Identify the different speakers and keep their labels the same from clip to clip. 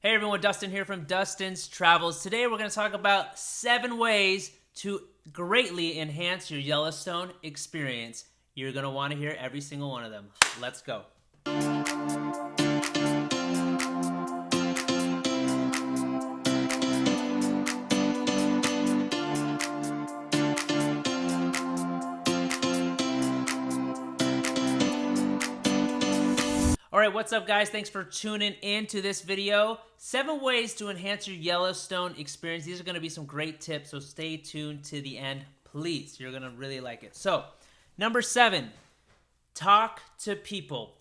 Speaker 1: Hey everyone, Dustin here from Dustin's Travels. Today we're going to talk about 7 ways to greatly enhance your Yellowstone experience. You're going to want to hear every single one of them. Let's go. All right, what's up guys? Thanks for tuning in to this video. 7 ways to enhance your Yellowstone experience. These are going to be some great tips, so stay tuned to the end, please. You're going to really like it. So, number 7, talk to people.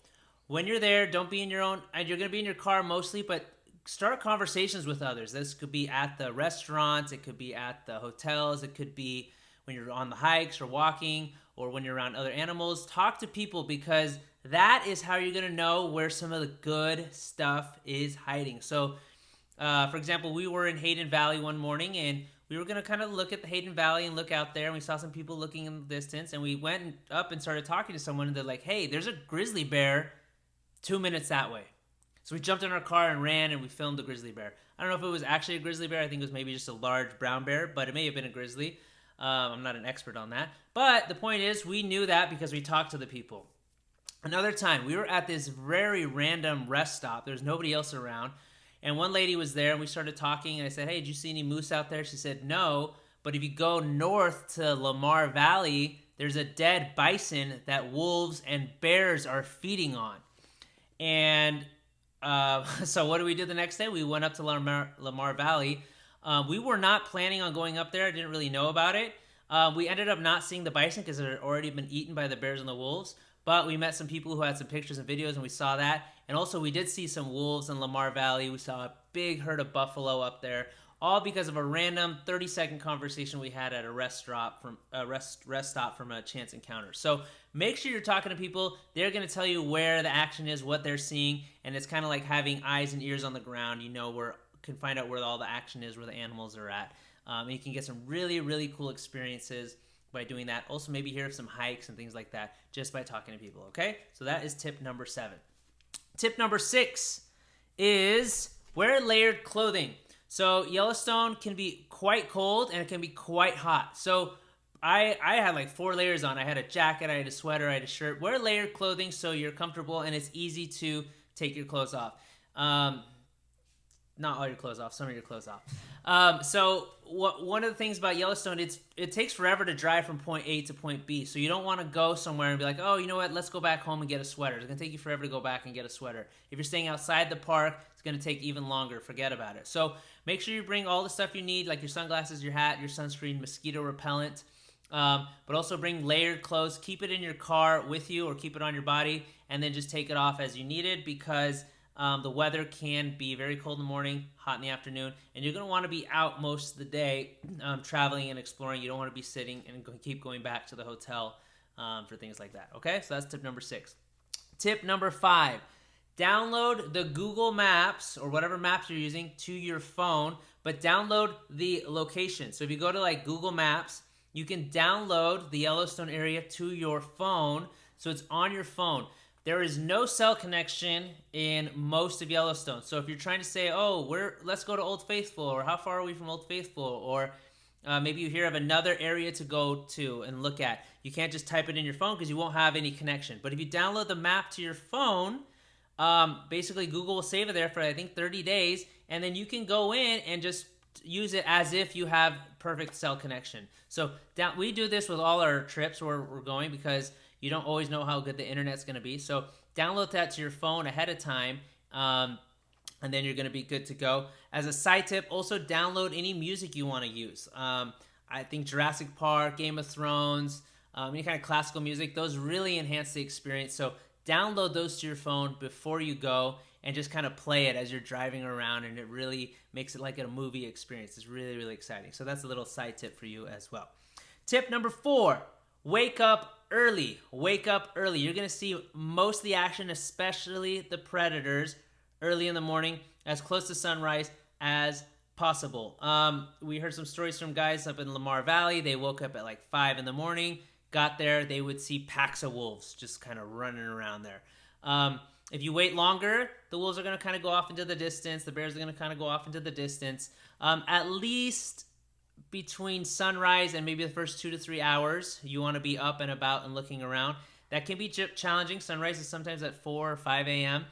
Speaker 1: When you're there, don't be in your own, and you're going to be in your car mostly, but start conversations with others. This could be at the restaurants, it could be at the hotels, it could be when you're on the hikes or walking, or when you're around other animals. Talk to people because that is how you're going to know where some of the good stuff is hiding. So, for example, we were in Hayden Valley one morning, and we were going to kind of look at the Hayden Valley and look out there, and we saw some people looking in the distance, and we went up and started talking to someone, and they're like, hey, there's a grizzly bear 2 minutes that way. So we jumped in our car and ran, and we filmed the grizzly bear. I don't know if it was actually a grizzly bear. I think it was maybe just a large brown bear, but it may have been a grizzly. I'm not an expert on that. But the point is, we knew that because we talked to the people. Another time, we were at this very random rest stop. There's nobody else around. And one lady was there, and we started talking. And I said, hey, did you see any moose out there? She said, no. But if you go north to Lamar Valley, there's a dead bison that wolves and bears are feeding on. And so what did we do the next day? We went up to Lamar Valley. We were not planning on going up there. I didn't really know about it. We ended up not seeing the bison because it had already been eaten by the bears and the wolves. But we met some people who had some pictures and videos, and we saw that. And also, we did see some wolves in Lamar Valley. We saw a big herd of buffalo up there, all because of a random 30-second conversation we had at a rest stop from a chance encounter. So make sure you're talking to people. They're going to tell you where the action is, what they're seeing, and it's kind of like having eyes and ears on the ground. You know, can find out where all the action is, where the animals are at. And you can get some really, really cool experiences by doing that. Also, maybe hear of some hikes and things like that just by talking to people, okay? So that is tip number 7. Tip number 6 is wear layered clothing. So Yellowstone can be quite cold and it can be quite hot. So I had like 4 layers on. I had a jacket, I had a sweater, I had a shirt. Wear layered clothing so you're comfortable and it's easy to take your clothes off. Not all your clothes off, some of your clothes off. One of the things about Yellowstone, it takes forever to drive from point A to point B. So you don't want to go somewhere and be like, oh, you know what, let's go back home and get a sweater. It's going to take you forever to go back and get a sweater. If you're staying outside the park, it's going to take even longer. Forget about it. So make sure you bring all the stuff you need, like your sunglasses, your hat, your sunscreen, mosquito repellent. But also bring layered clothes. Keep it in your car with you or keep it on your body, and then just take it off as you need it because the weather can be very cold in the morning, hot in the afternoon, and you're going to want to be out most of the day traveling and exploring. You don't want to be sitting and keep going back to the hotel for things like that. Okay, so that's tip number 6. Tip number 5, download the Google Maps or whatever maps you're using to your phone, but download the location. So if you go to like Google Maps, you can download the Yellowstone area to your phone, so it's on your phone. There is no cell connection in most of Yellowstone. So if you're trying to say, oh, let's go to Old Faithful, or how far are we from Old Faithful, or maybe you hear of another area to go to and look at, you can't just type it in your phone because you won't have any connection. But if you download the map to your phone, basically Google will save it there for I think 30 days, and then you can go in and just use it as if you have perfect cell connection. So we do this with all our trips where we're going because you don't always know how good the internet's going to be. So download that to your phone ahead of time, and then you're going to be good to go. As a side tip, also download any music you want to use. I think Jurassic Park, Game of Thrones, any kind of classical music, those really enhance the experience. So download those to your phone before you go and just kind of play it as you're driving around, and it really makes it like a movie experience. It's really, really exciting. So that's a little side tip for you as well. Tip number 4, wake up early. Wake up early. You're going to see most of the action, especially the predators, early in the morning, as close to sunrise as possible. We heard some stories from guys up in Lamar Valley. They woke up at like 5 in the morning, got there, they would see packs of wolves just kind of running around there. If you wait longer, the wolves are going to kind of go off into the distance. The bears are going to kind of go off into the distance. At least between sunrise and maybe the first 2 to 3 hours, you want to be up and about and looking around. That can be challenging. Sunrise is sometimes at 4 or 5 a.m.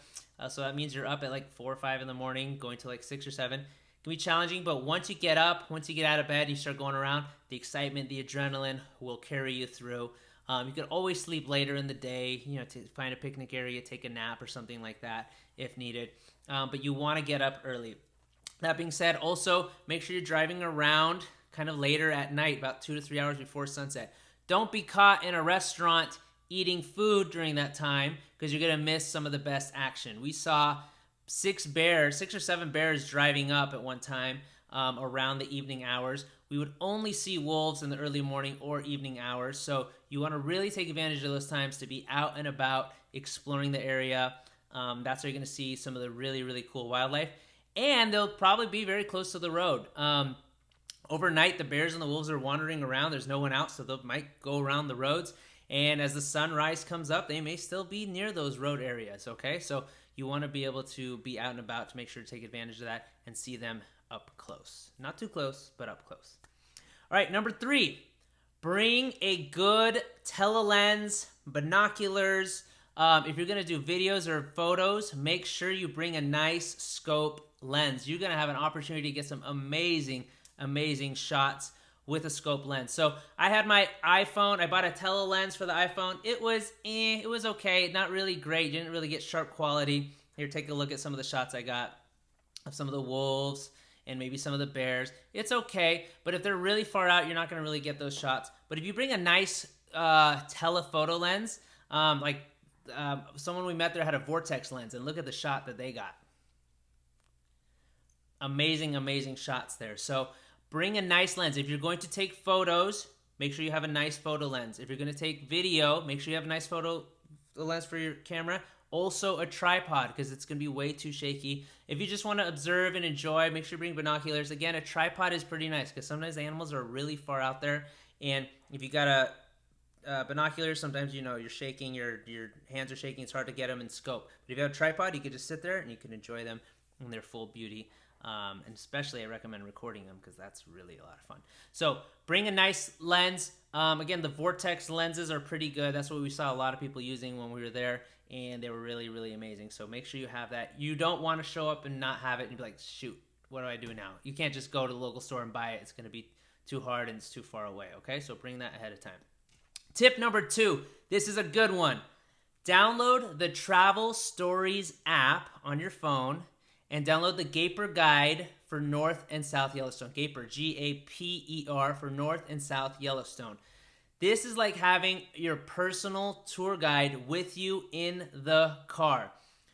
Speaker 1: So that means you're up at like 4 or 5 in the morning, going to like 6 or 7. It can be challenging, but once you get up, once you get out of bed, you start going around, the excitement, the adrenaline will carry you through. You can always sleep later in the day, to find a picnic area, take a nap or something like that if needed. But you want to get up early. That being said, also make sure you're driving around kind of later at night, about 2 to 3 hours before sunset. Don't be caught in a restaurant eating food during that time because you're going to miss some of the best action. We saw 6 or 7 bears driving up at one time around the evening hours. We would only see wolves in the early morning or evening hours, so you want to really take advantage of those times to be out and about exploring the area. That's where you're going to see some of the really, really cool wildlife, and they'll probably be very close to the road. Overnight, the bears and the wolves are wandering around. There's no one out, so they might go around the roads. And as the sunrise comes up, they may still be near those road areas, okay? So you want to be able to be out and about to make sure to take advantage of that and see them up close. Not too close, but up close. All right, number 3, bring a good tele-lens, binoculars. If you're going to do videos or photos, make sure you bring a nice scope lens. You're going to have an opportunity to get some amazing shots with a scope lens. So I had my iPhone. I bought a tele-lens for the iPhone. It was okay. Not really great. Didn't really get sharp quality. Here, take a look at some of the shots I got of some of the wolves and maybe some of the bears. It's okay, but if they're really far out, you're not going to really get those shots. But if you bring a nice telephoto lens, someone we met there had a Vortex lens, and look at the shot that they got. Amazing shots there. So bring a nice lens. If you're going to take photos, make sure you have a nice photo lens. If you're going to take video, make sure you have a nice photo lens for your camera. Also a tripod, because it's going to be way too shaky. If you just want to observe and enjoy, make sure you bring binoculars. Again, a tripod is pretty nice because sometimes the animals are really far out there, and if you got a binoculars, sometimes you're shaking, your hands are shaking, it's hard to get them in scope. But if you have a tripod, you can just sit there and you can enjoy them in their full beauty. And especially I recommend recording them because that's really a lot of fun. So bring a nice lens. Again, the Vortex lenses are pretty good. That's what we saw a lot of people using when we were there, and they were really amazing. So make sure you have that. You don't want to show up and not have it and be like, shoot, what do I do now? You can't just go to the local store and buy it. It's going to be too hard and it's too far away, okay? So bring that ahead of time. Tip number 2, this is a good one. Download the Travel Stories app on your phone and download the GaperGuide for North and South Yellowstone. Gaper, G-A-P-E-R, for North and South Yellowstone. This is like having your personal tour guide with you in the car.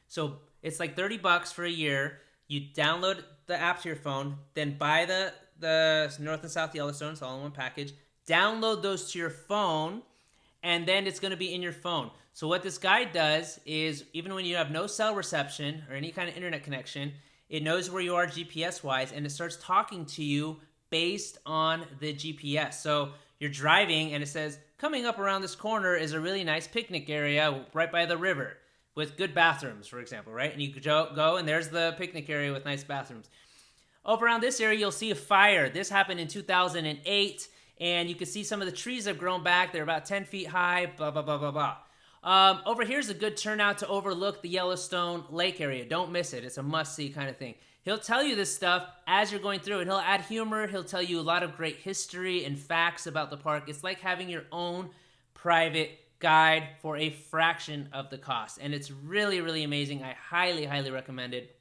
Speaker 1: So it's like $30 for a year. You download the app to your phone, then buy the North and South Yellowstone, it's all in one package. Download those to your phone, and then it's going to be in your phone. So what this guide does is, even when you have no cell reception or any kind of internet connection, it knows where you are GPS-wise, and it starts talking to you based on the GPS. So you're driving, and it says, coming up around this corner is a really nice picnic area right by the river with good bathrooms, for example, right? And you could go, and there's the picnic area with nice bathrooms. Over around this area, you'll see a fire. This happened in 2008, and you can see some of the trees have grown back. They're about 10 feet high, blah, blah, blah, blah, blah. Over here's a good turnout to overlook the Yellowstone Lake area. Don't miss it. It's a must-see kind of thing. He'll tell you this stuff as you're going through it. He'll add humor. He'll tell you a lot of great history and facts about the park. It's like having your own private guide for a fraction of the cost. And it's really amazing. I highly recommend it.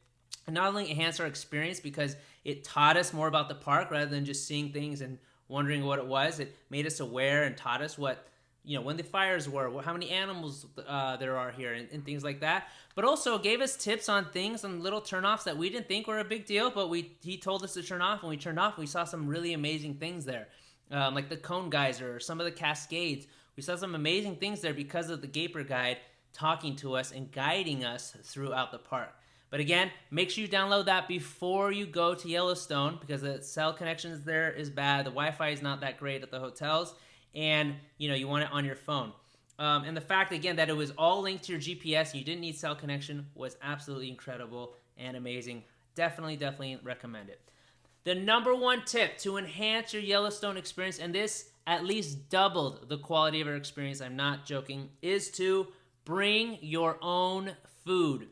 Speaker 1: And not only enhanced our experience because it taught us more about the park rather than just seeing things and wondering what it was. It made us aware and taught us what, when the fires were, how many animals there are here, and things like that. But also gave us tips on things and little turnoffs that we didn't think were a big deal, but he told us to turn off. When we turned off, we saw some really amazing things there, like the cone geyser or some of the cascades. We saw some amazing things there because of the Gaper Guide talking to us and guiding us throughout the park. But again, make sure you download that before you go to Yellowstone because the cell connections there is bad. The Wi-Fi is not that great at the hotels, and you want it on your phone. And the fact, again, that it was all linked to your GPS and you didn't need cell connection was absolutely incredible and amazing. Definitely recommend it. The number one tip to enhance your Yellowstone experience, and this at least doubled the quality of our experience, I'm not joking, is to bring your own food.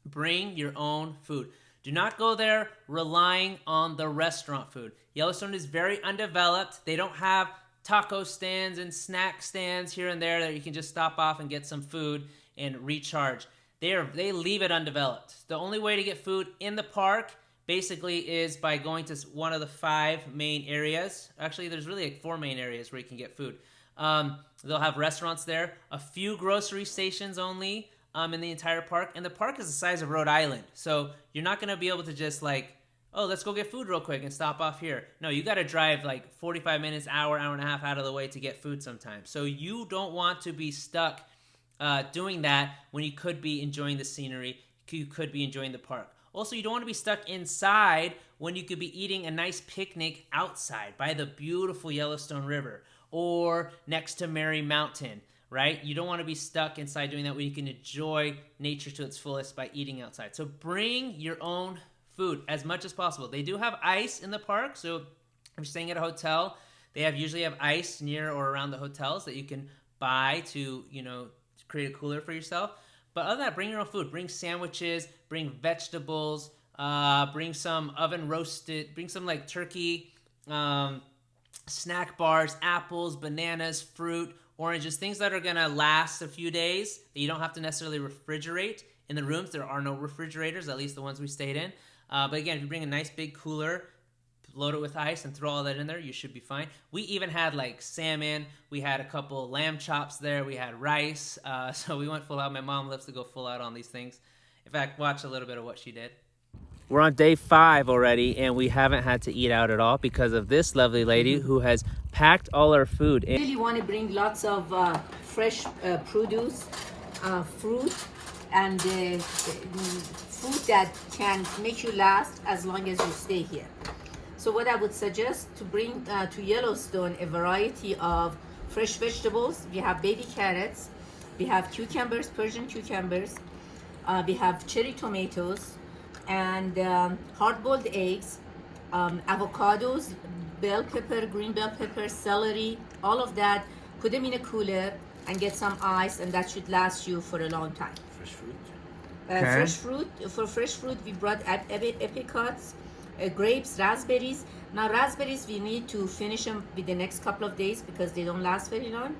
Speaker 1: Bring your own food. Do not go there relying on the restaurant food. Yellowstone is very undeveloped. They don't have taco stands and snack stands here and there that you can just stop off and get some food and recharge. They leave it undeveloped. The only way to get food in the park basically is by going to one of the 5 main areas. Actually, there's really like 4 main areas where you can get food. They'll have restaurants there, a few grocery stations only in the entire park, and the park is the size of Rhode Island. So you're not going to be able to just like, oh, let's go get food real quick and stop off here. No, you got to drive like 45 minutes, hour and a half out of the way to get food sometimes. So you don't want to be stuck doing that when you could be enjoying the scenery, you could be enjoying the park. Also, you don't want to be stuck inside when you could be eating a nice picnic outside by the beautiful Yellowstone River or next to Mary Mountain, right? You don't want to be stuck inside doing that when you can enjoy nature to its fullest by eating outside. So bring your own food as much as possible. They do have ice in the park, so if you're staying at a hotel, they usually have ice near or around the hotels that you can buy to, create a cooler for yourself. But other than that, bring your own food. Bring sandwiches, bring vegetables, bring some oven roasted, bring some like turkey, snack bars, apples, bananas, fruit, oranges, things that are gonna last a few days that you don't have to necessarily refrigerate. In the rooms, there are no refrigerators, at least the ones we stayed in. But again, if you bring a nice big cooler, load it with ice and throw all that in there, you should be fine. We even had like salmon. We had a couple lamb chops there. We had rice. So we went full out. My mom loves to go full out on these things. In fact, watch a little bit of what she did. We're on day 5 already, and we haven't had to eat out at all because of this lovely lady who has packed all our food.
Speaker 2: I really want to bring lots of fresh produce, fruit, and food that can make you last as long as you stay here. So what I would suggest to bring to Yellowstone a variety of fresh vegetables. We have baby carrots, we have cucumbers, Persian cucumbers, we have cherry tomatoes, and hard-boiled eggs, avocados, bell pepper, green bell pepper, celery, all of that. Put them in a cooler and get some ice, and that should last you for a long time.
Speaker 3: Fresh fruit?
Speaker 2: Fresh fruit. For fresh fruit, we brought apricots, grapes, raspberries. Now raspberries, we need to finish them with the next couple of days because they don't last very long.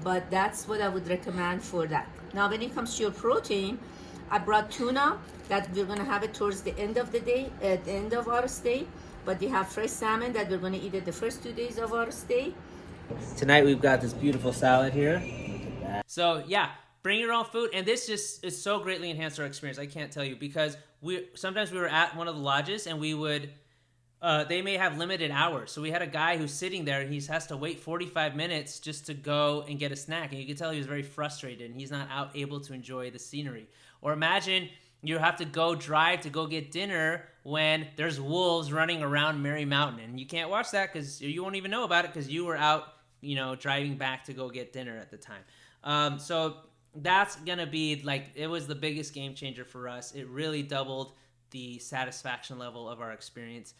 Speaker 2: But that's what I would recommend for that. Now when it comes to your protein, I brought tuna that we're gonna have it towards the end of the day, at the end of our stay. But we have fresh salmon that we're gonna eat it the first 2 days of our stay.
Speaker 1: Tonight we've got this beautiful salad here. So yeah, bring your own food, and this just is so greatly enhanced our experience. I can't tell you, because sometimes we were at one of the lodges and we would they may have limited hours, so we had a guy who's sitting there and he has to wait 45 minutes just to go and get a snack, and you could tell he was very frustrated and he's not out able to enjoy the scenery. Or imagine you have to go drive to go get dinner when there's wolves running around Mary Mountain, and you can't watch that because you won't even know about it because you were out driving back to go get dinner at the time. So that's gonna be like, it was the biggest game changer for us. It really doubled the satisfaction level of our experience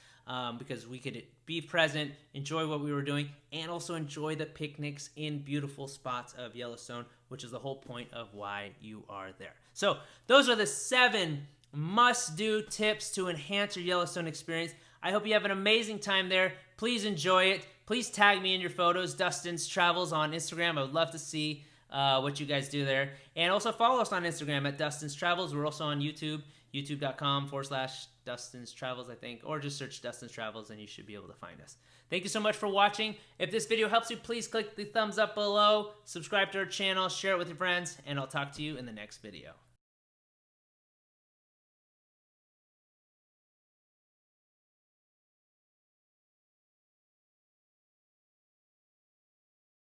Speaker 1: because we could be present, enjoy what we were doing, and also enjoy the picnics in beautiful spots of Yellowstone, which is the whole point of why you are there. So those are the 7 must-do tips to enhance your Yellowstone experience. I hope you have an amazing time there. Please enjoy it. Please tag me in your photos, Dustin's Travels on Instagram. I would love to see what you guys do there. And also follow us on Instagram at Dustin's Travels. We're also on YouTube, youtube.com/Dustin's Travels, I think, or just search Dustin's Travels and you should be able to find us. Thank you so much for watching. If this video helps you, please click the thumbs up below, subscribe to our channel, share it with your friends, and I'll talk to you in the next video.